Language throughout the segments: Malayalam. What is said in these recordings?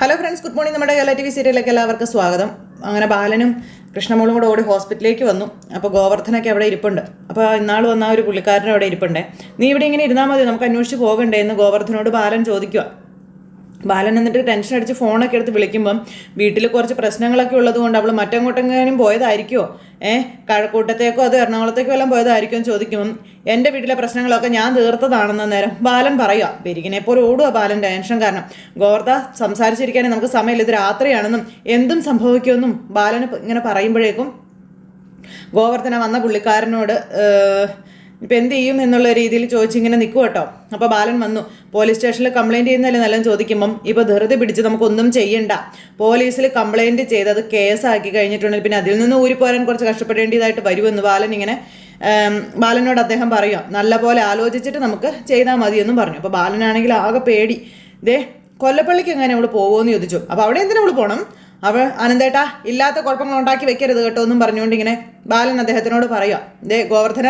Hello friends, good morning. നമ്മുടെ കേരള TV സീരിയലിലേക്ക് എല്ലാവർക്കും സ്വാഗതം. അങ്ങനെ ബാലനും കൃഷ്ണമോളും കൂടെ ഓടി ഹോസ്പിറ്റലിലേക്ക് വന്നു. അപ്പോൾ ഗോവർദ്ധനൊക്കെ അവിടെ ഇരിപ്പുണ്ട്. അപ്പോൾ ഇന്നാൾ വന്ന ഒരു പുള്ളിക്കാരനും അവിടെ ഇരിപ്പുണ്ടേ. നീ ഇവിടെ ഇങ്ങനെ ഇരുന്നാൽ മതി, നമുക്ക് അന്വേഷിച്ച് പോകണ്ടേ എന്ന് ഗോവർദ്ധനോട് ബാലൻ ചോദിക്കുക. ബാലൻ എന്നിട്ട് ടെൻഷൻ അടിച്ച് ഫോണൊക്കെ എടുത്ത് വിളിക്കുമ്പം വീട്ടിൽ കുറച്ച് പ്രശ്നങ്ങളൊക്കെ ഉള്ളത് കൊണ്ട് അവൾ മറ്റെങ്ങോട്ടെങ്ങാനും പോയതായിരിക്കുമോ, കഴക്കൂട്ടത്തേക്കോ അത് എറണാകുളത്തേക്കോ എല്ലാം പോയതായിരിക്കും എന്ന് ചോദിക്കുമ്പം എൻ്റെ വീട്ടിലെ പ്രശ്നങ്ങളൊക്കെ ഞാൻ തീർത്തതാണെന്ന നേരം ബാലൻ പറയുക. പെരികിനെ പോലെ ഓടുക ബാലൻ ടെൻഷൻ കാരണം. ഗോവർദ്ധ സംസാരിച്ചിരിക്കാനേ നമുക്ക് സമയമില്ല, ഇത് രാത്രിയാണെന്നും എന്തും സംഭവിക്കുമെന്നും ബാലന് ഇങ്ങനെ പറയുമ്പോഴേക്കും ഗോവർദ്ധന വന്ന പുള്ളിക്കാരനോട് ഇപ്പം എന്ത് ചെയ്യും എന്നുള്ള രീതിയിൽ ചോദിച്ചിങ്ങനെ നിൽക്കും കേട്ടോ. അപ്പോൾ ബാലൻ വന്നു. പോലീസ് സ്റ്റേഷനിൽ കംപ്ലയിൻറ്റ് ചെയ്യുന്നതല്ലേ നല്ലതെന്ന് ചോദിക്കുമ്പം ഇപ്പോൾ ധൃതി പിടിച്ച് നമുക്കൊന്നും ചെയ്യണ്ട, പോലീസിൽ കംപ്ലയിൻറ്റ് ചെയ്ത് അത് കേസാക്കി കഴിഞ്ഞിട്ടുണ്ടെങ്കിൽ പിന്നെ അതിൽ നിന്ന് ഊരിപ്പോരാൻ കുറച്ച് കഷ്ടപ്പെടേണ്ടതായിട്ട് വരുമെന്ന് ബാലനോട് അദ്ദേഹം പറയുക. നല്ല പോലെ ആലോചിച്ചിട്ട് നമുക്ക് ചെയ്താൽ മതിയെന്നും പറഞ്ഞു. അപ്പോൾ ബാലനാണെങ്കിൽ ആകെ പേടി. കൊല്ലപ്പള്ളിക്ക് എങ്ങനെ അവൾ പോകുമെന്ന് ചോദിച്ചു. അപ്പോൾ അവിടെ എന്തിനാ അവൾ പോകണം, അനന്തേട്ടാ ഇല്ലാത്ത കുഴപ്പങ്ങൾ ഉണ്ടാക്കി വെക്കരുത് കേട്ടോ എന്നും പറഞ്ഞുകൊണ്ട് ഇങ്ങനെ ബാലൻ അദ്ദേഹത്തിനോട് പറയുക. ഗോവർദ്ധന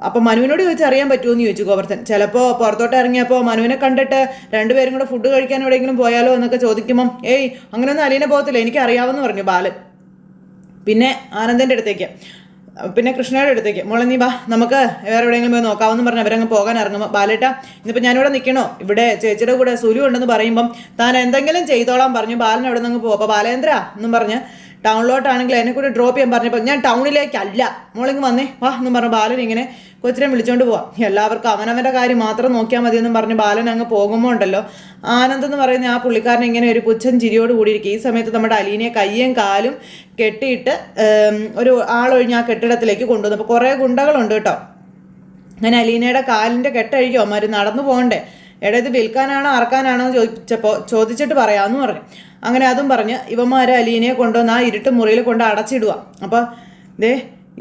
അപ്പം മനുവിനോട് ചോദിച്ചാൽ അറിയാൻ പറ്റുമെന്ന് ചോദിച്ചു ഗോവർദ്ധൻ. ചിലപ്പോൾ പുറത്തോട്ട് ഇറങ്ങിയപ്പോൾ മനുവിനെ കണ്ടിട്ട് രണ്ടുപേരും കൂടെ ഫുഡ് കഴിക്കാൻ എവിടെയെങ്കിലും പോയാലോ എന്നൊക്കെ ചോദിക്കുമ്പം അങ്ങനെയൊന്നും അലീനെ പോകത്തില്ല, എനിക്ക് അറിയാമെന്ന് പറഞ്ഞു ബാലൻ. പിന്നെ ആനന്ദൻ്റെ അടുത്തേക്ക്, പിന്നെ കൃഷ്ണയുടെ അടുത്തേക്ക്, മോളെ നീ വാ നമുക്ക് വേറെ എവിടെയെങ്കിലും പോയി നോക്കാമെന്ന് പറഞ്ഞ് അവരങ്ങ് പോകാൻ ഇറങ്ങുമ്പോൾ ബാലേട്ടാ ഇന്നിപ്പോൾ ഞാനിവിടെ നിൽക്കണോ, ഇവിടെ ചേച്ചിയുടെ കൂടെ സുലു ഉണ്ടെന്ന് പറയുമ്പം താൻ എന്തെങ്കിലും ചെയ്തോളാൻ പറഞ്ഞു. ബാലൻ അവിടെ നിന്ന് പോകും. അപ്പോൾ ബാലേന്ദ്ര എന്നും പറഞ്ഞ് ടൗണിലോട്ടാണെങ്കിൽ എന്നെ കൂടി ഡ്രോപ്പ് ചെയ്യാൻ പറഞ്ഞപ്പോൾ ഞാൻ ടൗണിലേക്കല്ല, മോളിങ്ങ് വന്നേ വാ എന്നും പറഞ്ഞ് ബാലൻ ഇങ്ങനെ കൊച്ചിനെ വിളിച്ചോണ്ട് പോവാം. എല്ലാവർക്കും അവനവൻ്റെ കാര്യം മാത്രം നോക്കിയാൽ മതിയെന്നും പറഞ്ഞ് ബാലൻ അങ്ങ് പോകുമ്പോൾ ഉണ്ടല്ലോ, ആനന്ദ് എന്ന് പറയുന്ന ആ പുള്ളിക്കാരൻ ഇങ്ങനെ ഒരു പുച്ഛൻ ചിരിയോട് കൂടിയിരിക്കും. ഈ സമയത്ത് നമ്മുടെ അലീനയെ കയ്യും കാലും കെട്ടിയിട്ട് ഒരു ആളൊഴിഞ്ഞ് ആ കെട്ടിടത്തിലേക്ക് കൊണ്ടുവന്നു. അപ്പോൾ കുറേ ഗുണ്ടകളുണ്ട് കേട്ടോ. അങ്ങനെ അലീനയുടെ കാലിൻ്റെ കെട്ടഴിക്കോ അവന്മാർ നടന്നു പോകണ്ടേ, ഇത് വിൽക്കാനാണോ അറക്കാനാണോ ചോദിച്ചിട്ട് പറയാമെന്ന് പറഞ്ഞു. അങ്ങനെ അതും പറഞ്ഞ് ഇവന്മാർ അലീനയെ കൊണ്ടുവന്ന് ആ ഇരുട്ട് മുറിയിൽ കൊണ്ട് അടച്ചിടുക. അപ്പോൾ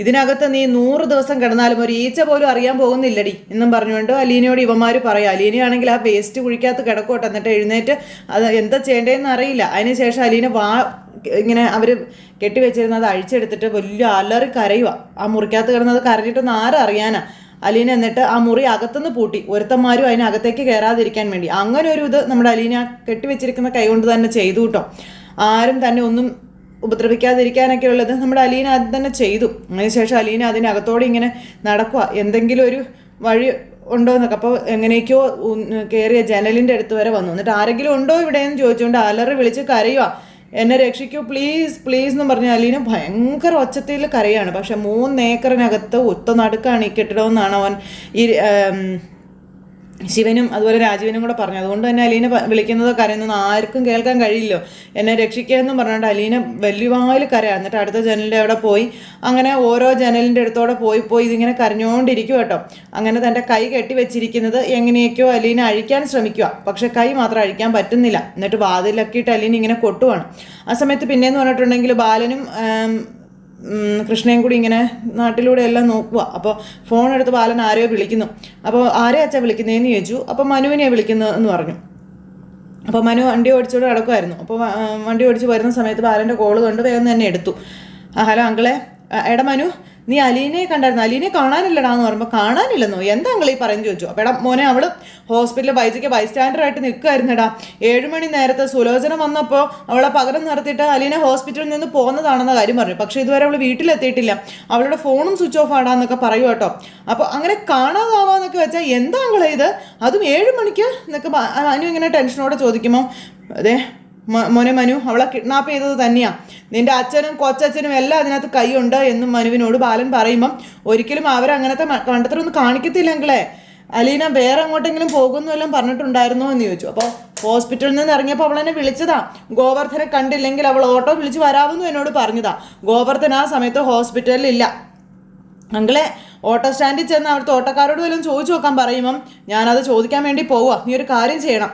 ഇതിനകത്ത് നീ 100 ദിവസം കിടന്നാലും ഒരു ഈച്ച പോലും അറിയാൻ പോകുന്നില്ലടി എന്നും പറഞ്ഞുകൊണ്ട് അലീനയോട് ഇവന്മാർ പറയാം. അലീനയാണെങ്കിൽ ആ വേസ്റ്റ് കുഴിക്കകത്ത് കിടക്കോട്ടെ, എന്നിട്ട് എഴുന്നേറ്റ് അത് എന്താ ചെയ്യേണ്ടതെന്ന് അറിയില്ല. അതിനുശേഷം അലീന ഇങ്ങനെ അവർ കെട്ടിവെച്ചിരുന്നത് അഴിച്ചെടുത്തിട്ട് വലിയ അലറി കരയുക. ആ മുറിക്കകത്ത് കിടന്നത് കരഞ്ഞിട്ടൊന്നും ആരറിയാനാ. അലീന എന്നിട്ട് ആ മുറി അകത്തുനിന്ന് പൂട്ടി, ഒരുത്തന്മാരും അതിനകത്തേക്ക് കയറാതിരിക്കാൻ വേണ്ടി. അങ്ങനെ ഒരു ഇത് നമ്മുടെ അലീന കെട്ടിവെച്ചിരിക്കുന്ന കൈ കൊണ്ട് തന്നെ ചെയ്തു കേട്ടോ. ആരും തന്നെ ഒന്നും ഉപദ്രവിക്കാതിരിക്കാനൊക്കെ ഉള്ളത് നമ്മുടെ അലീന അത് തന്നെ ചെയ്തു. അതിനുശേഷം അലീന അതിനകത്തോടെ ഇങ്ങനെ നടക്കുക, എന്തെങ്കിലും ഒരു വഴി ഉണ്ടോ എന്നൊക്കെ. അപ്പോൾ എങ്ങനെയൊക്കെയോ കയറിയ ജനലിൻ്റെ അടുത്ത് വരെ വന്നു. എന്നിട്ട് ആരെങ്കിലും ഉണ്ടോ ഇവിടെ എന്ന് ചോദിച്ചുകൊണ്ട് അലറി വിളിച്ച് കരയുക. എന്നെ രക്ഷിക്കൂ പ്ലീസ് പ്ലീസ് എന്നും പറഞ്ഞ അലീന ഭയങ്കര ഒച്ചത്തിൽ കരയാണ്. പക്ഷെ 3 ഏക്കറിനകത്ത് ഒത്ത നടുക്കാണ് ഈ കെട്ടിടമെന്നാണ് അവൻ ഈ ശിവനും അതുപോലെ രാജീവനും കൂടെ പറഞ്ഞു. അതുകൊണ്ട് തന്നെ അലീന വിളിക്കുന്നത് കരയുന്നൊന്നും ആർക്കും കേൾക്കാൻ കഴിയില്ലോ. എന്നെ രക്ഷിക്കുക എന്നും പറഞ്ഞുകൊണ്ട് അലീന വലിയ കരയാണ്. എന്നിട്ട് അടുത്ത ജനലിൻ്റെ അവിടെ പോയി അങ്ങനെ ഓരോ ജനലിൻ്റെ അടുത്തോടെ പോയി ഇതിങ്ങനെ കരഞ്ഞുകൊണ്ടിരിക്കും കേട്ടോ. അങ്ങനെ തൻ്റെ കൈ കെട്ടി വെച്ചിരിക്കുന്നത് എങ്ങനെയൊക്കെയോ അലീന അഴിക്കാൻ ശ്രമിക്കുക. പക്ഷെ കൈ മാത്രം അഴിക്കാൻ പറ്റുന്നില്ല. എന്നിട്ട് വാതിലൊക്കെ ഇട്ട് അലീന ഇങ്ങനെ കൊട്ടുവാണ്. ആ സമയത്ത് പിന്നെയെന്ന് പറഞ്ഞിട്ടുണ്ടെങ്കിൽ ബാലനും കൃഷ്ണയും കൂടി ഇങ്ങനെ നാട്ടിലൂടെ എല്ലാം നോക്കുക. അപ്പോൾ ഫോൺ എടുത്ത് ബാലൻ ആരെയോ വിളിക്കുന്നു. അപ്പോൾ ആരെയാ അച്ഛാ വിളിക്കുന്നതെന്ന് ചോദിച്ചു. അപ്പോൾ മനുവിനെയാണ് വിളിക്കുന്നത് എന്ന് പറഞ്ഞു. അപ്പോൾ മനു വണ്ടി ഓടിച്ചോട് കിടക്കുമായിരുന്നു. അപ്പോൾ വണ്ടി ഓടിച്ച് വരുന്ന സമയത്ത് ബാലൻ്റെ കോള് കണ്ട് വേഗം തന്നെ എടുത്തു. ഹലോ അങ്കിളെ, എടാ മനു നീ അലീനയെ കണ്ടായിരുന്നു, അലീനയെ കാണാനില്ലടാന്ന് പറയുമ്പോൾ കാണാനില്ലെന്നോ, എന്താ അങ്കിൾ ഈ പറയുന്നത് ചോദിച്ചു. അപ്പോൾ എടാ മോനെ അവൾ ഹോസ്പിറ്റലിൽ ബൈസ്റ്റാൻഡറായിട്ട് നിൽക്കുമായിരുന്നെടാ. 7 മണി നേരത്തെ സുലോചന വന്നപ്പോൾ അവളെ പകരം നിർത്തിയിട്ട് അലീന ഹോസ്പിറ്റലിൽ നിന്ന് പോകുന്നതാണെന്ന കാര്യം പറഞ്ഞു. പക്ഷേ ഇതുവരെ അവൾ വീട്ടിലെത്തിയിട്ടില്ല, അവളുടെ ഫോണും സ്വിച്ച് ഓഫ് ആടാന്നൊക്കെ പറയൂ കേട്ടോ. അപ്പോൾ അങ്ങനെ കാണാതാവാന്നൊക്കെ വെച്ചാൽ എന്താ അങ്കിളെ ഇത്, അതും 7 മണിക്ക് എന്നൊക്കെ അനു ഇങ്ങനെ ടെൻഷനോടെ ചോദിക്കുമ്പോൾ മോനെ മനു അവളെ കിഡ്നാപ്പ് ചെയ്തത് തന്നെയാണ്, നിന്റെ അച്ഛനും കൊച്ചച്ഛനും എല്ലാം അതിനകത്ത് കൈയുണ്ട് എന്നും മനുവിനോട് ബാലൻ പറയുമ്പം ഒരിക്കലും അവരങ്ങനത്തെ കണ്ടെത്തലൊന്നും കാണിക്കത്തില്ലെങ്കിലേ അലീന വേറെ അങ്ങോട്ടെങ്കിലും പോകുമെന്നെല്ലാം പറഞ്ഞിട്ടുണ്ടായിരുന്നോ എന്ന് ചോദിച്ചു. അപ്പോൾ ഹോസ്പിറ്റലിൽ നിന്ന് ഇറങ്ങിയപ്പോൾ അവൾ എന്നെ വിളിച്ചതാ, ഗോവർദ്ധനെ കണ്ടില്ലെങ്കിൽ അവൾ ഓട്ടോ വിളിച്ച് വരാമെന്നും എന്നോട് പറഞ്ഞതാ. ഗോവർദ്ധൻ ആ സമയത്ത് ഹോസ്പിറ്റലിലില്ല അങ്കിളെ. ഓട്ടോ സ്റ്റാൻഡിൽ ചെന്ന് അവിടുത്തെ ഓട്ടോക്കാരോട് വല്ലതും ചോദിച്ചു നോക്കാൻ പറയുമ്പം ഞാനത് ചോദിക്കാൻ വേണ്ടി പോവുക. നീ ഒരു കാര്യം ചെയ്യണം,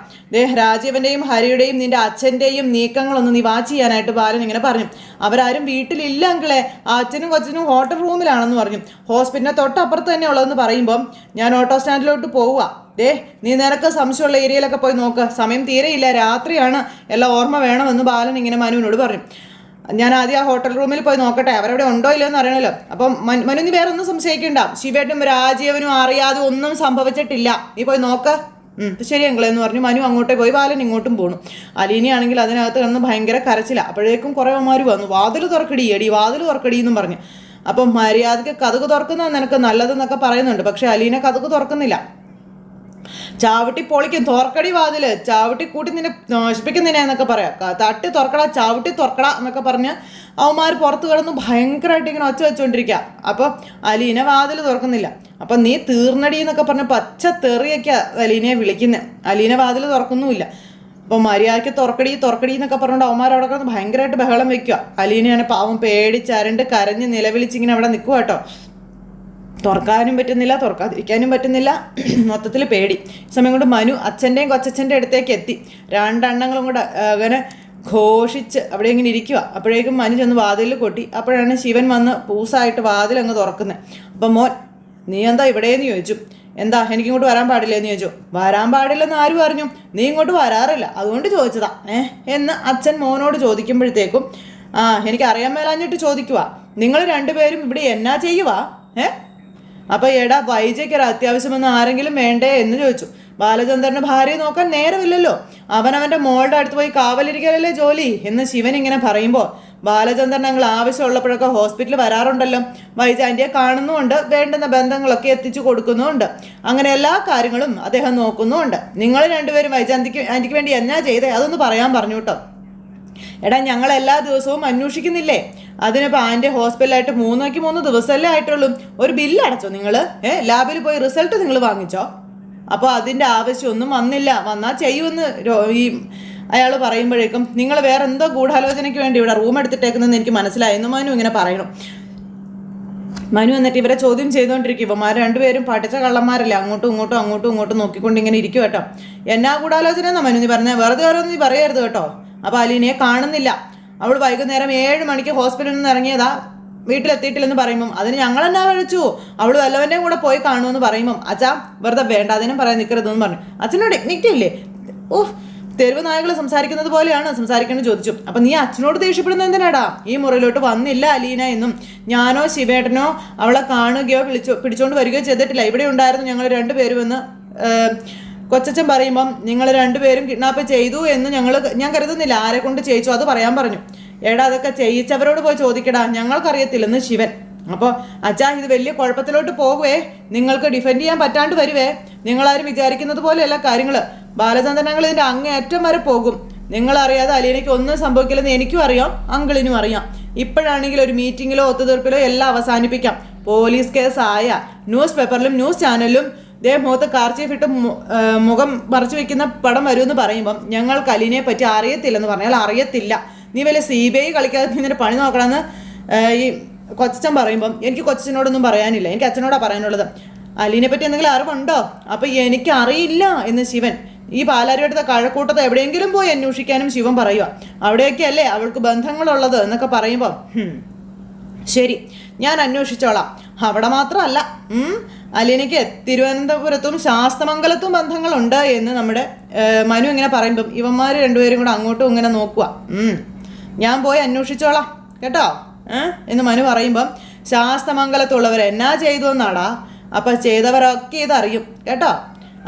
രാജീവൻ്റെയും ഹരിയുടെയും നിൻ്റെ അച്ഛൻ്റെയും നീക്കങ്ങളൊന്നും നീ വാച്ച് ചെയ്യാനായിട്ട് ബാലൻ ഇങ്ങനെ പറഞ്ഞു. അവരാരും വീട്ടിലില്ല അങ്കിളെ, ആ അച്ഛനും കൊച്ചനും ഹോട്ടൽ റൂമിലാണെന്ന് പറഞ്ഞു. ഹോസ്പിറ്റലിനെ തൊട്ടപ്പുറത്ത് തന്നെ ഉള്ളതെന്ന് പറയുമ്പം ഞാൻ ഓട്ടോ സ്റ്റാൻഡിലോട്ട് പോവുക. നീ നിനക്ക് സംശയമുള്ള ഏരിയയിലൊക്കെ പോയി നോക്ക്, സമയം തീരെയില്ല, രാത്രിയാണ്, എല്ലാം ഓർമ്മ വേണമെന്ന് ബാലൻ ഇങ്ങനെ മനുവിനോട് പറഞ്ഞു. ഞാൻ ആദ്യം ആ ഹോട്ടൽ റൂമിൽ പോയി നോക്കട്ടെ, അവരവിടെ ഉണ്ടോ ഇല്ലയോ എന്ന് അറിയണമല്ലോ. അപ്പം മനു നീ വേറെ ഒന്നും സംശയിക്കണ്ട, ശിവേട്ടും രാജീവനും അറിയാതെ ഒന്നും സംഭവിച്ചിട്ടില്ല, നീ പോയി നോക്ക് ശരി അങ്കിളെന്ന് പറഞ്ഞു മനു അങ്ങോട്ടേ പോയി, ബാലൻ ഇങ്ങോട്ടും പോണു. അലീനയാണെങ്കിൽ അതിനകത്ത് കിടന്ന് ഭയങ്കര കരച്ചില്ല. അപ്പോഴേക്കും കുറേ അവന്മാർ വന്നു, വാതിൽ തുറക്കടി എടി, വാതിൽ തുറക്കടി എന്നും പറഞ്ഞു. അപ്പം മര്യാദയ്ക്ക് കതക് തുറക്കുന്നത് നിനക്ക് നല്ലതെന്നൊക്കെ പറയുന്നുണ്ട്. പക്ഷെ അലീന കതക് തുറക്കുന്നില്ല. ചാവട്ടി പൊളിക്കും, തുറക്കടി വാതില്, ചാവട്ടി കൂട്ടി നിന്നെ നശിപ്പിക്കുന്നില്ല എന്നൊക്കെ പറയാം. തട്ടി തുറക്കട, ചാവട്ടി തുറക്കട എന്നൊക്കെ പറഞ്ഞ് അവന്മാർ പുറത്ത് കിടന്ന് ഭയങ്കരമായിട്ട് ഇങ്ങനെ ഒച്ച വെച്ചുകൊണ്ടിരിക്കുക. അപ്പോൾ അലീന വാതിൽ തുറക്കുന്നില്ല. അപ്പം നീ തീർന്നടി എന്നൊക്കെ പറഞ്ഞ് പച്ച തെറിയൊക്കെ അലീനയെ വിളിക്കുന്നത്. അലീന വാതിൽ തുറക്കുന്നുമില്ല. അപ്പോൾ മര്യാദയ്ക്ക് തുറക്കടി തുറക്കടി എന്നൊക്കെ പറഞ്ഞുകൊണ്ട് അവന്മാർ അവിടെ കിടന്ന് ഭയങ്കരമായിട്ട് ബഹളം വെക്കുക. അലീനയാണ് പാവം പേടിച്ചരണ്ട് കരഞ്ഞ് നിലവിളിച്ചിങ്ങനെ അവിടെ നിൽക്കുക കേട്ടോ. തുറക്കാനും പറ്റുന്നില്ല, തുറക്കാതിരിക്കാനും പറ്റുന്നില്ല, മൊത്തത്തിൽ പേടി. ഈ സമയം കൊണ്ട് മനു അച്ഛൻ്റെയും കൊച്ചച്ഛൻ്റെ അടുത്തേക്ക് എത്തി. രണ്ടെണ്ണങ്ങളും കൂടെ അങ്ങനെ ഘോഷിച്ച് അവിടെ ഇങ്ങനെ ഇരിക്കുക. അപ്പോഴേക്കും മനു ചെന്ന് വാതിലിൽ കൊട്ടി. അപ്പോഴാണ് ശിവൻ വന്ന് പൂസായിട്ട് വാതിലങ്ങ് തുറക്കുന്നത്. അപ്പം മോൻ നീ എന്താ ഇവിടെയെന്ന് ചോദിച്ചു. എന്താ എനിക്കിങ്ങോട്ട് വരാൻ പാടില്ലെന്ന് ചോദിച്ചു. വരാൻ പാടില്ലെന്ന് ആരും പറഞ്ഞു, നീ ഇങ്ങോട്ട് വരാറില്ല അതുകൊണ്ട് ചോദിച്ചതാ എന്ന് അച്ഛൻ മോനോട് ചോദിക്കുമ്പോഴത്തേക്കും എനിക്ക് അറിയാൻ മേലാഞ്ഞിട്ട് ചോദിക്കുക, നിങ്ങൾ രണ്ടുപേരും ഇവിടെ എന്നാ ചെയ്യുവാ അപ്പോൾ എടാ വൈജയ്ക്കൊരു അത്യാവശ്യമെന്ന് ആരെങ്കിലും വേണ്ടേ എന്ന് ചോദിച്ചു. ബാലചന്ദ്രൻ്റെ ഭാര്യയെ നോക്കാൻ നേരമില്ലല്ലോ, അവനവൻ്റെ മോളുടെ അടുത്ത് പോയി കാവലിരിക്കലല്ലേ ജോലി എന്ന് ശിവൻ ഇങ്ങനെ പറയുമ്പോൾ ബാലചന്ദ്രൻ ഞങ്ങൾ ആവശ്യമുള്ളപ്പോഴൊക്കെ ഹോസ്പിറ്റലിൽ വരാറുണ്ടല്ലോ, വൈജ ആൻറ്റിയെ കാണുന്നുമുണ്ട്, വേണ്ടുന്ന ബന്ധങ്ങളൊക്കെ എത്തിച്ചു കൊടുക്കുന്നുമുണ്ട്, അങ്ങനെ എല്ലാ കാര്യങ്ങളും അദ്ദേഹം നോക്കുന്നുമുണ്ട്. നിങ്ങൾ രണ്ടുപേരും വൈജ ആൻറ്റിക്ക് വേണ്ടി എന്നാ ചെയ്തേ അതൊന്ന് പറയാൻ പറഞ്ഞു കേട്ടോ. എടാ ഞങ്ങൾ എല്ലാ ദിവസവും അന്വേഷിക്കുന്നില്ലേ, അതിനിപ്പോൾ ആൻ്റെ ഹോസ്പിറ്റലായിട്ട് 3 ദിവസമല്ലേ ആയിട്ടുള്ളൂ, ഒരു ബില്ല് അടച്ചോ നിങ്ങൾ? ലാബിൽ പോയി റിസൾട്ട് നിങ്ങൾ വാങ്ങിച്ചോ? അപ്പോൾ അതിൻ്റെ ആവശ്യമൊന്നും വന്നില്ല, വന്നാൽ ചെയ്യുമെന്ന് ഈ അയാൾ പറയുമ്പോഴേക്കും നിങ്ങൾ വേറെ എന്തോ ഗൂഢാലോചനയ്ക്ക് വേണ്ടി ഇവിടെ റൂം എടുത്തിട്ടേക്കുന്നതെന്ന് എനിക്ക് മനസ്സിലായെന്ന് മനു ഇങ്ങനെ പറയണം. മനു എന്നിട്ട് ഇവരെ ചോദ്യം ചെയ്തുകൊണ്ടിരിക്കും. ഇവന്മാർ രണ്ടുപേരും പഠിച്ച കള്ളന്മാരല്ലേ, അങ്ങോട്ടും ഇങ്ങോട്ടും നോക്കിക്കൊണ്ട് ഇങ്ങനെ ഇരിക്കും കേട്ടോ. എന്നാ ഗൂഢാലോചന എന്നാ മനു നീ പറഞ്ഞത്? വെറുതെ ഓരോന്നും നീ പറയരുത് കേട്ടോ. അപ്പോൾ അലീനയെ കാണുന്നില്ല. അവൾ വൈകുന്നേരം 7 മണിക്ക് ഹോസ്പിറ്റലിൽ നിന്ന് ഇറങ്ങിയതാ, വീട്ടിലെത്തിയിട്ടില്ലെന്ന് പറയുമ്പം അതിന് ഞങ്ങൾ എന്നാ കഴിച്ചു, അവൾ വല്ലവൻ്റെയും കൂടെ പോയി കാണുമെന്ന് പറയുമ്പം അച്ഛാ വെറുതെ വേണ്ട അതിനും പറയാൻ നിൽക്കരുതെന്ന് പറഞ്ഞു. അച്ഛനോട് ഡിഗ്നിറ്റി ഇല്ലേ? തെരുവ് നായകൾ സംസാരിക്കുന്നത് പോലെയാണ് സംസാരിക്കണം ചോദിച്ചു. അപ്പം നീ അച്ഛനോട് ദേഷ്യപ്പെടുന്നത് എന്തിനാടാ? ഈ മുറിയിലോട്ട് വന്നില്ല അലീന എന്നും ഞാനോ ശിവേട്ടനോ അവളെ കാണുകയോ പിടിച്ചോണ്ട് വരികയോ ചെയ്തിട്ടില്ല, ഇവിടെ ഉണ്ടായിരുന്നു ഞങ്ങൾ രണ്ടുപേരുമെന്ന് കൊച്ചച്ഛൻ പറയുമ്പം നിങ്ങൾ രണ്ടുപേരും കിഡ്നാപ്പ് ചെയ്തു എന്ന് ഞാൻ കരുതുന്നില്ല, ആരെ കൊണ്ട് ചെയ്യിച്ചു അത് പറയാൻ പറഞ്ഞു. എടാ അതൊക്കെ ചെയ്യിച്ചവരോട് പോയി ചോദിക്കടാ, ഞങ്ങൾക്കറിയത്തില്ലെന്ന് ശിവൻ. അപ്പോൾ അച്ഛാ ഇത് വലിയ കുഴപ്പത്തിലോട്ട് പോകുവേ, നിങ്ങൾക്ക് ഡിഫെൻഡ് ചെയ്യാൻ പറ്റാണ്ട് വരുവേ, നിങ്ങളാരും വിചാരിക്കുന്നത് പോലെയല്ല കാര്യങ്ങൾ. ബാലചന്ദ്രനങ്ങൾ ഇതിൻ്റെ അങ്ങേയറ്റം വരെ പോകും. നിങ്ങളറിയാതെ അലീനയ്ക്ക് ഒന്നും സംഭവിക്കില്ലെന്ന് എനിക്കും അറിയാം, അങ്കിളിനും അറിയാം. ഇപ്പോഴാണെങ്കിൽ ഒരു മീറ്റിങ്ങിലോ ഒത്തുതീർപ്പിലോ എല്ലാം അവസാനിപ്പിക്കാം. പോലീസ് കേസായ ന്യൂസ് പേപ്പറിലും ന്യൂസ് ചാനലിലും ദേ മുഖത്ത് കാർച്ചീഫിട്ട് മുഖം മറച്ചു വെക്കുന്ന പടം വരുമെന്ന് പറയുമ്പം ഞങ്ങൾക്ക് അലീനയെ പറ്റി അറിയത്തില്ലെന്ന് പറഞ്ഞാൽ അറിയത്തില്ല, നീ വലിയ CBI കളിക്കാതെ നിന്നിട്ട് പണി നോക്കണമെന്ന് ഈ കൊച്ചച്ഛൻ പറയുമ്പം എനിക്ക് കൊച്ചച്ഛനോടൊന്നും പറയാനില്ല, എനിക്ക് അച്ഛനോടാണ് പറയാനുള്ളത്. അലീനെ പറ്റി എന്തെങ്കിലും അറിവുണ്ടോ? അപ്പം എനിക്കറിയില്ല എന്ന് ശിവൻ. ഈ പാലാരിവട്ടത്തെ കഴക്കൂട്ടത്തെ എവിടെയെങ്കിലും പോയി അന്വേഷിക്കാനും ശിവൻ പറയുക. അവിടെയൊക്കെ അല്ലേ അവൾക്ക് ബന്ധങ്ങളുള്ളത് എന്നൊക്കെ പറയുമ്പം ശരി ഞാൻ അന്വേഷിച്ചോളാം. അവിടെ മാത്രമല്ല അലീനയ്ക്ക് തിരുവനന്തപുരത്തും ശാസ്തമംഗലത്തും ബന്ധങ്ങളുണ്ട് എന്ന് നമ്മുടെ മനു ഇങ്ങനെ പറയുമ്പം ഇവന്മാർ രണ്ടുപേരും കൂടെ അങ്ങോട്ടും ഇങ്ങനെ നോക്കുക. ഞാൻ പോയി അന്വേഷിച്ചോളാം കേട്ടോ എന്ന് മനു പറയുമ്പം ശാസ്തമംഗലത്തുള്ളവർ എന്നാ ചെയ്തു എന്നാടാ? അപ്പം ചെയ്തവരൊക്കെ ഇതറിയും കേട്ടോ.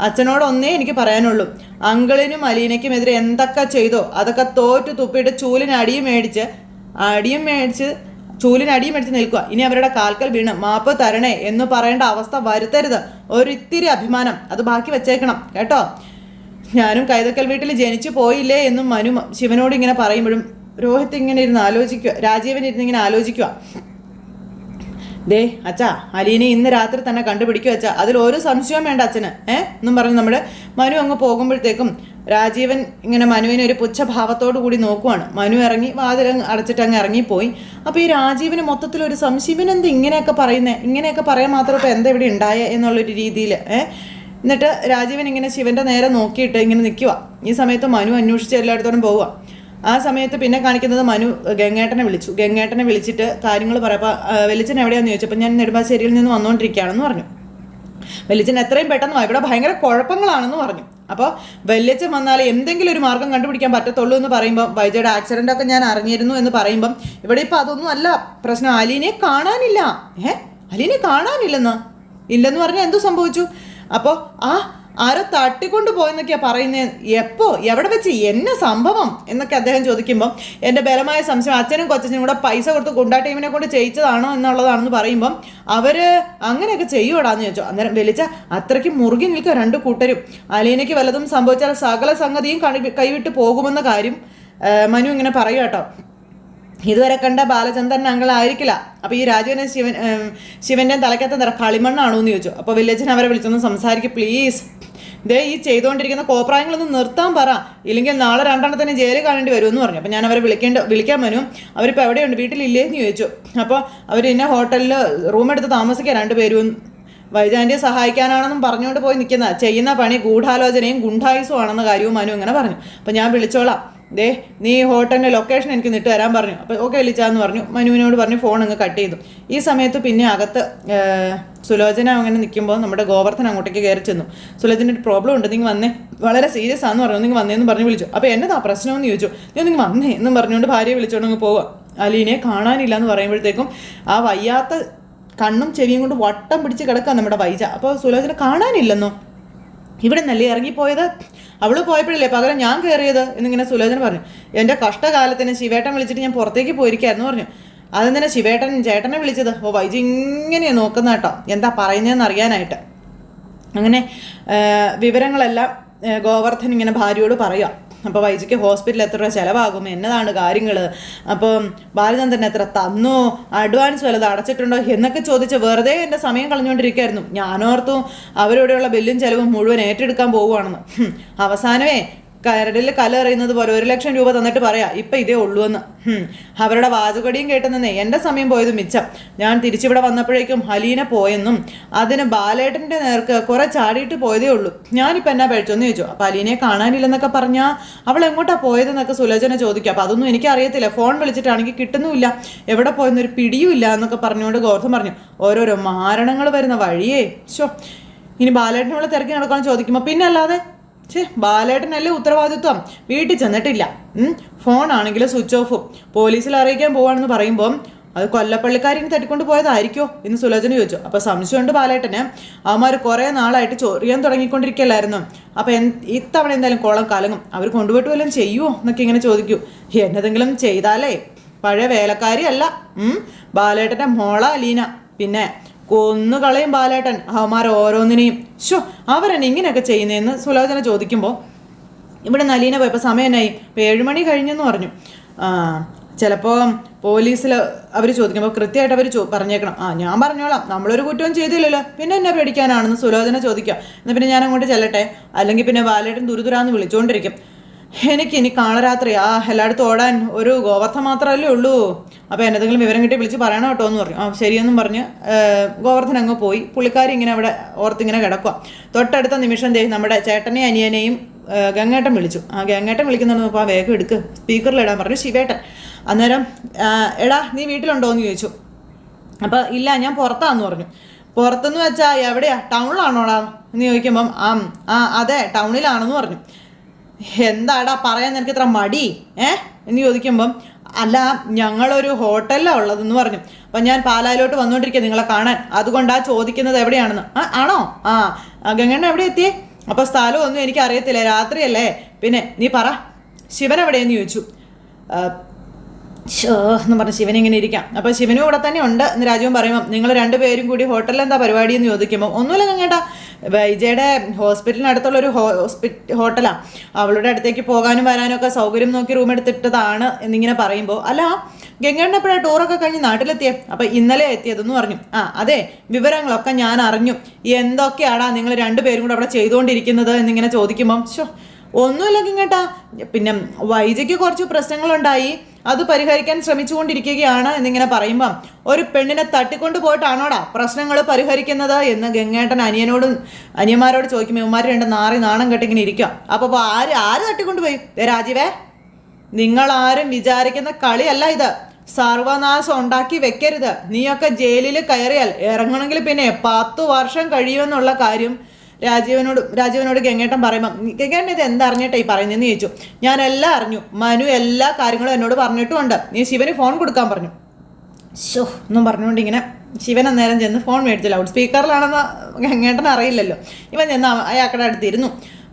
അച്ഛനോടൊന്നേ എനിക്ക് പറയാനുള്ളൂ, അങ്കിളിനും അലീനയ്ക്കുമെതിരെ എന്തൊക്കെ ചെയ്തോ അതൊക്കെ തോറ്റു തുപ്പിയിട്ട് ചൂലിന് അടിയും മേടിച്ച് നിൽക്കുക. ഇനി അവരുടെ കാൽക്കൽ വീണ് മാപ്പ് തരണേ എന്ന് പറയേണ്ട അവസ്ഥ വരുത്തരുത്. ഒരിത്തിരി അഭിമാനം അത് ബാക്കി വെച്ചേക്കണം കേട്ടോ. ഞാനും കൈതക്കൽ വീട്ടിൽ ജനിച്ചു പോയില്ലേ എന്നും മനു ശിവനോട് ഇങ്ങനെ പറയുമ്പോഴും രോഹിത് ഇങ്ങനെ ഇരുന്ന് ആലോചിക്കുക, രാജീവൻ ഇരുന്ന് ഇങ്ങനെ ആലോചിക്കുക. ദേ അച്ഛാ അലീനെ ഇന്ന് രാത്രി തന്നെ കണ്ടുപിടിക്കുക അച്ഛാ, അതിലൊരു സംശയവും വേണ്ട അച്ഛന് എന്നും പറഞ്ഞ് നമ്മുടെ മനു അങ്ങ് പോകുമ്പോഴത്തേക്കും രാജീവൻ ഇങ്ങനെ മനുവിനെ ഒരു പുച്ഛഭാവത്തോടു കൂടി നോക്കുവാണ്. മനു ഇറങ്ങി വാതിൽ അടച്ചിട്ട് അങ്ങ് ഇറങ്ങിപ്പോയി. അപ്പോൾ ഈ രാജീവിന് മൊത്തത്തിലൊരു സംശയം, ഇവനെന്ത് ഇങ്ങനെയൊക്കെ പറയുന്നത്, ഇങ്ങനെയൊക്കെ പറയാൻ മാത്രം ഇപ്പോൾ എന്താ ഇവിടെ ഉണ്ടായേ എന്നുള്ളൊരു രീതിയിൽ എന്നിട്ട് രാജീവൻ ഇങ്ങനെ ശിവൻ്റെ നേരെ നോക്കിയിട്ട് ഇങ്ങനെ നിൽക്കുക. ഈ സമയത്ത് മനു അന്വേഷിച്ച് എല്ലായിടത്തോടും പോവുക. ആ സമയത്ത് പിന്നെ കാണിക്കുന്നത് മനു ഗംഗേട്ടനെ വിളിച്ചിട്ട് കാര്യങ്ങൾ പറയപ്പോൾ വെളിച്ചൻ എവിടെയാണെന്ന് ചോദിച്ചപ്പോൾ ഞാൻ നെടുമ്പാശ്ശേരിയിൽ നിന്ന് വന്നുകൊണ്ടിരിക്കുകയാണെന്ന് പറഞ്ഞു. വെളിച്ചൻ എത്രയും പെട്ടെന്ന് ഇവിടെ ഭയങ്കര കുഴപ്പങ്ങളാണെന്ന് പറഞ്ഞു. അപ്പോൾ വെള്ളിച്ചൻ വന്നാൽ എന്തെങ്കിലും ഒരു മാർഗം കണ്ടുപിടിക്കാൻ പറ്റത്തുള്ളൂ എന്ന് പറയുമ്പോൾ വൈജയുടെ ആക്സിഡൻ്റൊക്കെ ഞാൻ അറിഞ്ഞിരുന്നു എന്ന് പറയുമ്പം ഇവിടെ ഇപ്പോൾ അതൊന്നും അല്ല പ്രശ്നം, അലീനയെ കാണാനില്ലെന്ന് പറഞ്ഞാൽ എന്തു സംഭവിച്ചു? അപ്പോൾ ആരോ തട്ടിക്കൊണ്ട് പോയെന്നൊക്കെയാണ് പറയുന്നത്. എപ്പോ, എവിടെ വെച്ച്, എന്നെ സംഭവം എന്നൊക്കെ അദ്ദേഹം ചോദിക്കുമ്പോൾ എൻ്റെ ബലമായ സംശയം അച്ഛനും കൊച്ചനും കൂടെ പൈസ കൊടുത്ത് ഗുണ്ടാ ടീമിനെ കൊണ്ട് ചെയ്യിച്ചതാണോ എന്നുള്ളതാണെന്ന് പറയുമ്പം അവർ അങ്ങനെയൊക്കെ ചെയ്യുവടാന്ന് ചോദിച്ചു. അന്നേരം വെളിച്ച അത്രയ്ക്ക് മുറുകി നിൽക്കുക രണ്ട് കൂട്ടരും. അലീനയ്ക്ക് വല്ലതും സംഭവിച്ചാൽ സകല സംഗതിയും കൈവിട്ട് പോകുമെന്ന കാര്യം മനു ഇങ്ങനെ പറയുക കേട്ടോ. ഇതുവരെ കണ്ട ബാലചന്ദ്രൻ അങ്കിളായിരിക്കില്ല. അപ്പോൾ ഈ രാജുവിനെ ശിവൻ്റെ തലക്കകത്ത് നിറ കളിമണ്ണാണോ എന്ന് ചോദിച്ചു. അപ്പോൾ വില്ലേജൻ അവരെ വിളിച്ചൊന്ന് സംസാരിക്കും പ്ലീസ്. ദേ ഈ ചെയ്തുകൊണ്ടിരിക്കുന്ന കോപ്രായങ്ങളൊന്നും നിർത്താൻ പറ, ഇല്ലെങ്കിൽ നാളെ രണ്ടെണ്ണത്തിന് ജയിലിൽ കാണേണ്ടി വരുമെന്ന് പറഞ്ഞു. അപ്പോൾ ഞാൻ അവരെ വിളിക്കാൻ വരും. അവരിപ്പോൾ എവിടെയുണ്ട്, വീട്ടിലില്ലേന്ന് ചോദിച്ചു. അപ്പോൾ അവർ ഇന്ന ഹോട്ടലിൽ റൂം എടുത്ത് താമസിക്കുക രണ്ടുപേരും. വൈജാന്റിയെ സഹായിക്കാനാണെന്നും പറഞ്ഞുകൊണ്ട് പോയി നിൽക്കുന്ന ചെയ്യുന്ന പണി ഗൂഢാലോചനയും ഗുണ്ടായുസും ആണെന്ന കാര്യവും മനു ഇങ്ങനെ പറഞ്ഞു. അപ്പോൾ ഞാൻ വിളിച്ചോളാം, ദേ നീ ഹോട്ടലിൻ്റെ ലൊക്കേഷൻ എനിക്ക് നിട്ട് തരാൻ പറഞ്ഞു. അപ്പോൾ ഓക്കെ വിളിച്ചാന്ന് പറഞ്ഞു. മനുവിനോട് പറഞ്ഞു ഫോൺ അങ്ങ് കട്ട് ചെയ്തു. ഈ സമയത്ത് പിന്നെ അകത്ത് സുലോചന അങ്ങനെ നിൽക്കുമ്പോൾ നമ്മുടെ ഗോവർദ്ധൻ അങ്ങോട്ടേക്ക് കയറി ചെന്നു. സുലോചന ഒരു പ്രോബ്ലം ഉണ്ട്, നിങ്ങൾ വന്നേ, വളരെ സീരിയസ് ആണെന്ന് പറഞ്ഞു. നിങ്ങൾ വന്നേന്ന് പറഞ്ഞ് വിളിച്ചു. അപ്പോൾ എന്നതാ പ്രശ്നമെന്ന് ചോദിച്ചു. ഞാൻ നിങ്ങൾ വന്നേ എന്നും പറഞ്ഞുകൊണ്ട് ഭാര്യയെ വിളിച്ചോണ്ട് അങ്ങ് പോവുക. അലീനയെ കാണാനില്ല എന്ന് പറയുമ്പോഴത്തേക്കും ആ വയ്യാത്ത കണ്ണും ചെവിയും കൊണ്ട് വട്ടം പിടിച്ച് കിടക്കുക നമ്മുടെ വൈജ. അപ്പോൾ സുലോചന കാണാനില്ലെന്നോ, ഇവിടെ നല്ല ഇറങ്ങിപ്പോയത്, അവൾ പോയപ്പോഴല്ലേ പകരം ഞാൻ കയറിയത് എന്നിങ്ങനെ സുലോചന പറഞ്ഞു. എൻ്റെ കഷ്ടകാലത്തിന് ശിവേട്ടൻ വിളിച്ചിട്ട് ഞാൻ പുറത്തേക്ക് പോയിരിക്കായിരുന്നു പറഞ്ഞു. അതെന്തിനാ ചേട്ടനെ വിളിച്ചത്? ഓ വൈജി ഇങ്ങനെയാണ് നോക്കുന്ന കേട്ടോ, എന്താ പറയുന്നതെന്ന് അറിയാനായിട്ട്. അങ്ങനെ വിവരങ്ങളെല്ലാം ഗോവർദ്ധൻ ഇങ്ങനെ ഭാര്യയോട് പറയുക. അപ്പോൾ വൈജിക്ക് ഹോസ്പിറ്റലിൽ എത്ര രൂപ ചിലവാകും, എന്നതാണ് കാര്യങ്ങൾ, അപ്പം ബാലചന്ദ്രൻ എത്ര തന്നു, അഡ്വാൻസ് വല്ലത് അടച്ചിട്ടുണ്ടോ എന്നൊക്കെ ചോദിച്ച് വെറുതെ എൻ്റെ സമയം കളഞ്ഞുകൊണ്ടിരിക്കുകയായിരുന്നു. ഞാനോർത്തു അവരോടെയുള്ള ബില്ലും ചിലവും മുഴുവൻ ഏറ്റെടുക്കാൻ പോവുകയാണെന്ന്. അവസാനമേ കരടിൽ കല്ലെറിയുന്നത് പോലെ 1 ലക്ഷം രൂപ തന്നിട്ട് പറയാം ഇപ്പം ഇതേ ഉള്ളൂ എന്ന്. അവരുടെ വാചകടിയും കേട്ടെന്നേ എൻ്റെ സമയം പോയത് മിച്ചം. ഞാൻ തിരിച്ചിവിടെ വന്നപ്പോഴേക്കും ഹലീന പോയെന്നും അതിന് ബാലേട്ടൻ്റെ നേർക്ക് കുറെ ചാടിയിട്ട് പോയതേ ഉള്ളൂ. ഞാനിപ്പോൾ എന്നാ പഴിച്ചോന്ന് ചോദിച്ചു. അപ്പോൾ അലീനയെ കാണാനില്ലെന്നൊക്കെ പറഞ്ഞാൽ അവൾ എങ്ങോട്ടാണ് പോയതെന്നൊക്കെ സുലോചന ചോദിക്കും. അപ്പോൾ അതൊന്നും എനിക്കറിയത്തില്ല, ഫോൺ വിളിച്ചിട്ടാണെങ്കിൽ കിട്ടുന്നുമില്ല, എവിടെ പോയെന്നൊരു പിടിയുമില്ല എന്നൊക്കെ പറഞ്ഞുകൊണ്ട് ഗോവർദ്ധൻ പറഞ്ഞു. ഓരോരോ മാരണങ്ങൾ വരുന്ന വഴിയേ ഷോ. ഇനി ബാലേട്ടനുള്ള തിരക്കി നടക്കാമെന്ന് ചോദിക്കുമ്പോൾ പിന്നെ അല്ലാതെ ബാലേട്ടനല്ലേ ഉത്തരവാദിത്വം, വീട്ടിൽ ചെന്നിട്ടില്ല, ഫോണാണെങ്കിൽ സ്വിച്ച് ഓഫും, പോലീസിൽ അറിയിക്കാൻ പോവാണെന്ന് പറയുമ്പോൾ അത് കൊല്ലപ്പള്ളിക്കാരിന് തട്ടിക്കൊണ്ട് പോയതായിരിക്കോ എന്ന് സുലോചന ചോദിച്ചു. അപ്പോൾ സംശയമുണ്ട് ബാലേട്ടന്, അവന്മാർ കുറേ നാളായിട്ട് ചൊറിയാൻ തുടങ്ങിക്കൊണ്ടിരിക്കല്ലായിരുന്നു. അപ്പോൾ ഇത്തവണ എന്തായാലും കുളം കലങ്ങും, അവർ കൊണ്ടുപോയിട്ട് വല്ലതും ചെയ്യുമോ എന്നൊക്കെ ഇങ്ങനെ ചോദിക്കൂ. എന്നതെങ്കിലും ചെയ്താലേ പഴയ വേലക്കാരി അല്ല, ബാലേട്ടൻ്റെ മോള അലീന, പിന്നെ കൊന്നുകളയും ബാലേട്ടൻ അവന്മാർ ഓരോന്നിനെയും. ഷോ അവരെന്നെ ഇങ്ങനെയൊക്കെ ചെയ്യുന്നതെന്ന് സുലോചന ചോദിക്കുമ്പോൾ ഇവിടെ നലീന പോയപ്പോൾ സമയം എന്നായി, ഇപ്പോൾ 7 മണി കഴിഞ്ഞെന്ന് പറഞ്ഞു. ചിലപ്പോൾ പോലീസിൽ അവർ ചോദിക്കുമ്പോൾ കൃത്യമായിട്ട് അവർ പറഞ്ഞേക്കണം. ഞാൻ പറഞ്ഞോളാം, നമ്മളൊരു കുറ്റവും ചെയ്തില്ലല്ലോ, പിന്നെ എന്നെ പേടിക്കാനാണെന്ന് സുലോചന ചോദിക്കുക. എന്നാൽ പിന്നെ ഞാൻ അങ്ങോട്ട് ചെല്ലട്ടെ, അല്ലെങ്കിൽ പിന്നെ ബാലേട്ടൻ ദുരിതുരാന്ന് വിളിച്ചുകൊണ്ടിരിക്കും. എനിക്കിനി കാളരാത്രി എല്ലായിടത്തും ഓടാൻ ഒരു ഗോവർദ്ധൻ മാത്രമല്ലേ ഉള്ളൂ, അപ്പോൾ എന്തെങ്കിലും വിവരം കിട്ടി വിളിച്ച് പറയണം കേട്ടോ എന്ന് പറഞ്ഞു. ശരിയെന്നും പറഞ്ഞ് ഗോവർദ്ധൻ അങ്ങ് പോയി. പുള്ളിക്കാരി ഇങ്ങനെ അവിടെ ഓർത്തിങ്ങനെ കിടക്കുക. തൊട്ടടുത്ത നിമിഷം നമ്മുടെ ചേട്ടനെയും അനിയനെയും ഗംഗേട്ടൻ വിളിച്ചു. ഗംഗേട്ടൻ വിളിക്കുന്നുണ്ട്. അപ്പോൾ വേഗം എടുക്ക്, സ്പീക്കറിലിടാൻ പറഞ്ഞു ശിവേട്ടൻ. അന്നേരം എടാ നീ വീട്ടിലുണ്ടോ എന്ന് ചോദിച്ചു. അപ്പോൾ ഇല്ല ഞാൻ പുറത്താന്ന് പറഞ്ഞു. പുറത്തെന്ന് വെച്ചാൽ എവിടെയാ, ടൗണിലാണോടാ എന്ന് ചോദിക്കുമ്പം അതെ ടൗണിലാണെന്ന് പറഞ്ഞു. എന്താടാ പറയാൻ നിനക്ക് ഇത്ര മടി എന്ന് ചോദിക്കുമ്പം അല്ല ഞങ്ങളൊരു ഹോട്ടലിലാണ് ഉള്ളതെന്ന് പറഞ്ഞു. അപ്പം ഞാൻ പാലായിലോട്ട് വന്നുകൊണ്ടിരിക്കുക നിങ്ങളെ കാണാൻ, അതുകൊണ്ടാണ് ചോദിക്കുന്നത് എവിടെയാണെന്ന്. ആണോ? ഗംഗണ്ണ എവിടെ എത്തിയേ? അപ്പോൾ സ്ഥലമൊന്നും എനിക്കറിയത്തില്ല, രാത്രിയല്ലേ, പിന്നെ നീ പറ ശിവൻ എവിടെയെന്ന് ചോദിച്ചു. എന്ന് പറഞ്ഞ് ശിവൻ ഇങ്ങനെ ഇരിക്കാം. അപ്പോൾ ശിവനും ഇവിടെ തന്നെ ഉണ്ട് എന്ന് രാജുവും പറയുമ്പം നിങ്ങൾ രണ്ടുപേരും കൂടി ഹോട്ടലിൽ എന്താ പരിപാടി എന്ന് ചോദിക്കുമ്പോൾ ഒന്നുമില്ല ഗംഗേട്ടാ, വൈജയുടെ ഹോസ്പിറ്റലിനടുത്തുള്ളൊരു ഹോട്ടലാണ്, അവളുടെ അടുത്തേക്ക് പോകാനും വരാനും ഒക്കെ സൗകര്യം നോക്കി റൂം എടുത്തിട്ടതാണ് എന്നിങ്ങനെ പറയുമ്പോൾ അല്ല ഗംഗേട്ടൻ എപ്പോഴാണ് ടൂറൊക്കെ കഴിഞ്ഞ് നാട്ടിലെത്തിയേ? അപ്പം ഇന്നലെ എത്തിയതെന്ന് പറഞ്ഞു. അതെ വിവരങ്ങളൊക്കെ ഞാൻ അറിഞ്ഞു, എന്തൊക്കെയാടാ നിങ്ങൾ രണ്ടുപേരും കൂടെ അവിടെ ചെയ്തുകൊണ്ടിരിക്കുന്നത് എന്നിങ്ങനെ ചോദിക്കുമ്പം ഒന്നുമില്ല ഗംഗേട്ടാ, പിന്നെ വൈജയ്ക്ക് കുറച്ച് പ്രശ്നങ്ങളുണ്ടായി, അത് പരിഹരിക്കാൻ ശ്രമിച്ചുകൊണ്ടിരിക്കുകയാണ് എന്നിങ്ങനെ പറയുമ്പം ഒരു പെണ്ണിനെ തട്ടിക്കൊണ്ട് പോയിട്ടാണോടാ പ്രശ്നങ്ങൾ പരിഹരിക്കുന്നത് എന്ന് ഗംഗേട്ടൻ അനിയന്മാരോട് ചോദിക്കുമ്പോൾ ഇവന്മാർ രണ്ട് നാണം കെട്ടിങ്ങനെ ഇരിക്കുക. അപ്പോൾ ആര് തട്ടിക്കൊണ്ടുപോയി? രാജീവേ, നിങ്ങളാരും വിചാരിക്കുന്ന കളിയല്ല ഇത്, സർവനാശം ഉണ്ടാക്കി വെക്കരുത്. നീയൊക്കെ ജയിലിൽ കയറിയാൽ ഇറങ്ങണമെങ്കിൽ പിന്നെ 10 വർഷം കഴിയുമെന്നുള്ള കാര്യം രാജീവനോട് ഗംഗേട്ടൻ പറയുമ്പം ഗംഗേട്ടൻ ഇത് എന്താ അറിഞ്ഞിട്ടാ ഈ പറയുന്നതെന്ന് ചോദിച്ചു. ഞാൻ എല്ലാം അറിഞ്ഞു, മനു എല്ലാ കാര്യങ്ങളും എന്നോട് പറഞ്ഞിട്ടുമുണ്ട്, നീ ശിവന് ഫോൺ കൊടുക്കാൻ പറഞ്ഞു. എന്നും പറഞ്ഞുകൊണ്ട് ഇങ്ങനെ ശിവൻ അന്നേരം ചെന്ന് ഫോൺ മേടിച്ചു. ലൗഡ് സ്പീക്കറിലാണെന്ന് ഗംഗേട്ടൻ അറിയില്ലല്ലോ. ഇവൻ ചെന്ന് അയാളുടെ അടുത്തിരുന്നു.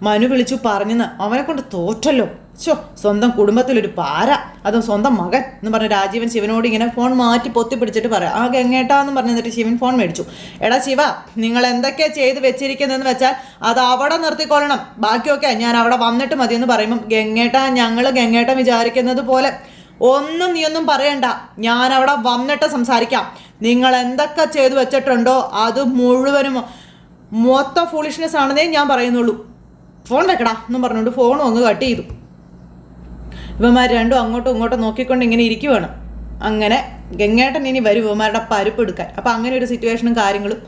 മനു വിളിച്ചു പറഞ്ഞെന്ന് അവനെ കൊണ്ട് തോറ്റല്ലോ. സ്വന്തം കുടുംബത്തിലൊരു പാര, അതും സ്വന്തം മകൻ എന്ന് പറഞ്ഞ് രാജീവൻ ശിവനോട് ഇങ്ങനെ ഫോൺ മാറ്റി പൊത്തി പിടിച്ചിട്ട് പറയാം. ആ ഗംഗേട്ടാന്ന് പറഞ്ഞിട്ട് ശിവൻ ഫോൺ മേടിച്ചു. എടാ ശിവ, നിങ്ങൾ എന്തൊക്കെയാ ചെയ്ത് വെച്ചിരിക്കുന്നതെന്ന് വെച്ചാൽ അത് അവിടെ നിർത്തിക്കൊള്ളണം, ബാക്കിയൊക്കെ ഞാൻ അവിടെ വന്നിട്ട് മതിയെന്ന് പറയുമ്പം ഗംഗേട്ടൻ വിചാരിക്കുന്നത് പോലെ ഒന്നും നീയൊന്നും പറയണ്ട, ഞാൻ അവിടെ വന്നിട്ട് സംസാരിക്കാം. നിങ്ങൾ എന്തൊക്കെ ചെയ്തു വെച്ചിട്ടുണ്ടോ അത് മുഴുവനും മൊത്തം ഫൂളിഷ്നെസ് ആണെന്നേ ഞാൻ പറയുന്നുള്ളൂ. ഫോൺ വെക്കടാ എന്നും പറഞ്ഞുകൊണ്ട് ഫോണും അങ്ങ് കട്ട് ചെയ്തു. ഇവന്മാർ രണ്ടും അങ്ങോട്ടും ഇങ്ങോട്ടും നോക്കിക്കൊണ്ട് ഇങ്ങനെ ഇരിക്കുവാണ്. അങ്ങനെ ഗംഗേട്ടൻ ഇനി വരും ഇവന്മാരുടെ പരുപ്പ് എടുക്കാൻ. അപ്പം അങ്ങനെ ഒരു സിറ്റുവേഷനും കാര്യങ്ങളും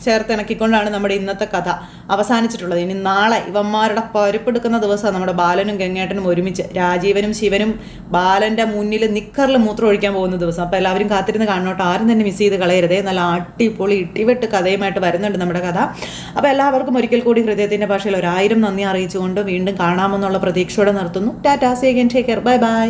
ചേർത്തിണക്കിക്കൊണ്ടാണ് നമ്മുടെ ഇന്നത്തെ കഥ അവസാനിച്ചിട്ടുള്ളത്. ഇനി നാളെ ഇവന്മാരുടെ പരുപ്പെടുക്കുന്ന ദിവസമാണ് നമ്മുടെ ബാലനും ഗംഗേട്ടനും ഒരുമിച്ച് രാജീവനും ശിവനും ബാലൻ്റെ മുന്നിൽ നിക്കറിൽ മൂത്രം ഒഴിക്കാൻ പോകുന്ന ദിവസം. അപ്പോൾ എല്ലാവരും കാത്തിരുന്ന് കാണണോട്ടോ, ആരും തന്നെ മിസ് ചെയ്ത് കളയരുതേ. നല്ല അടിപൊളി ഇട്ടിവെട്ട് കഥയുമായിട്ട് വരുന്നുണ്ട് നമ്മുടെ കഥ. അപ്പോൾ എല്ലാവർക്കും ഒരിക്കൽ കൂടി ഹൃദയത്തിൻ്റെ ഭാഷയിൽ 1000 നന്ദി അറിയിച്ചുകൊണ്ട് വീണ്ടും കാണാമെന്നുള്ള പ്രതീക്ഷയോടെ നിർത്തുന്നു. Tata, see again, take care, bye by.